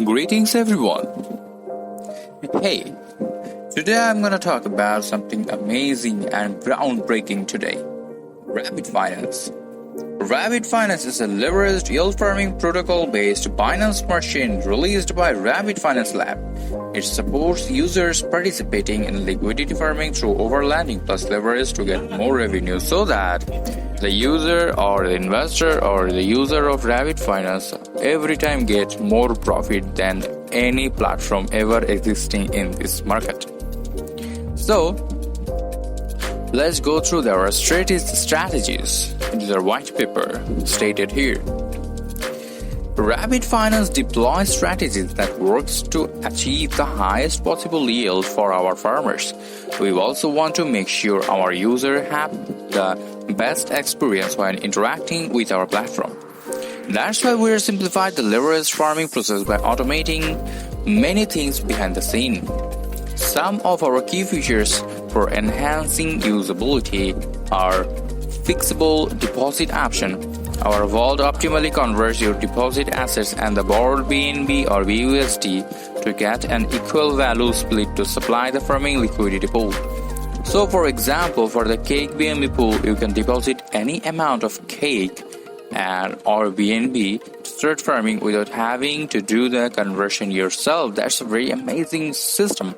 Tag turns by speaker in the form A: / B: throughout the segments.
A: Greetings everyone. Hey, today I'm gonna talk about something amazing and groundbreaking today. Rabbit Finance. Rabbit Finance is a leveraged yield farming protocol-based Binance machine released by Rabbit Finance Lab. It supports users participating in liquidity farming through overlanding plus leverage to get more revenue so that the user or the investor or the user of Rabbit Finance every time gets more profit than any platform ever existing in this market. So, let's go through their strategies in their white paper stated here. Rabbit Finance deploys strategies that works to achieve the highest possible yield for our farmers. We also want to make sure our users have the best experience when interacting with our platform. That's why we simplified the leveraged farming process by automating many things behind the scene. Some of our key features for enhancing usability are fixable deposit option. Our vault optimally converts your deposit assets and the borrowed BNB or BUSD to get an equal value split to supply the farming liquidity pool. So for example, for the cake BNB pool, you can deposit any amount of cake or BNB to start farming without having to do the conversion yourself. That's a very amazing system.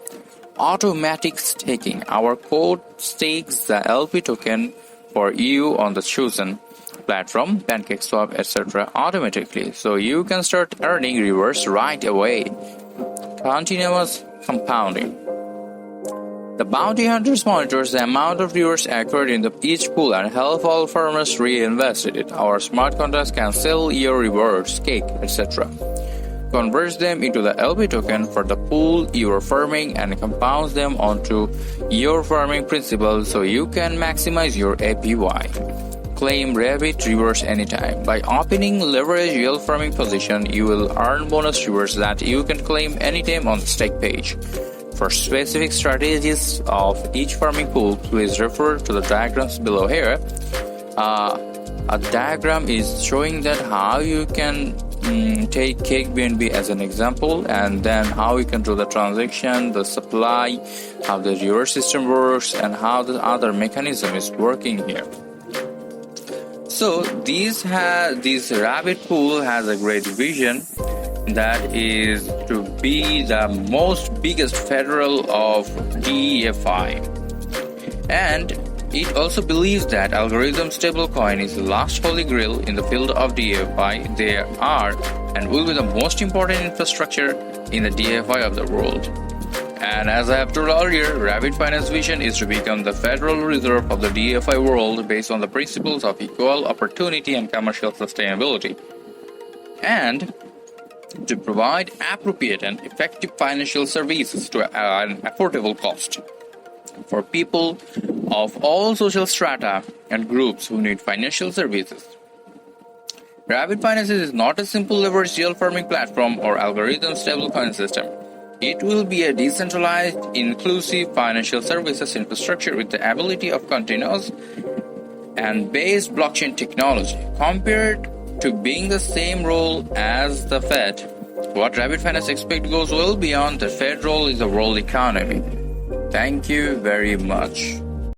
A: Automatic staking. Our code stakes the LP token for you on the chosen platform, PancakeSwap, etc. automatically, so you can start earning rewards right away. Continuous compounding. The bounty hunters monitors the amount of rewards acquired in each pool and help all farmers reinvest it. Our smart contracts can sell your rewards, cake, etc. Converts them into the LP token for the pool you are farming and compounds them onto your farming principal so you can maximize your APY. Claim Rabbit rewards anytime. By opening leverage yield farming position, you will earn bonus rewards that you can claim anytime on the stake page. For specific strategies of each farming pool, please refer to the diagrams below here. A diagram is showing that how you can take cake BNB as an example, and then how you can do the transaction, the supply, how the reward system works, and how the other mechanism is working here. So this rabbit pool has a great vision, that is to be the biggest federal of DeFi, and it also believes that algorithm stablecoin is the last holy grail in the field of DeFi. They are and will be the most important infrastructure in the DeFi of the world. And as I have told earlier, Rabbit Finance vision is to become the Federal Reserve of the DeFi world based on the principles of equal opportunity and commercial sustainability, and to provide appropriate and effective financial services to an affordable cost for people of all social strata and groups who need financial services. Rabbit Finance is not a simple leveraged yield farming platform or algorithm stablecoin system. It will be a decentralized, inclusive financial services infrastructure with the ability of continuous and based blockchain technology. Compared to being the same role as the Fed, what Rabbit Finance expects goes well beyond the Fed role in the world economy. Thank you very much.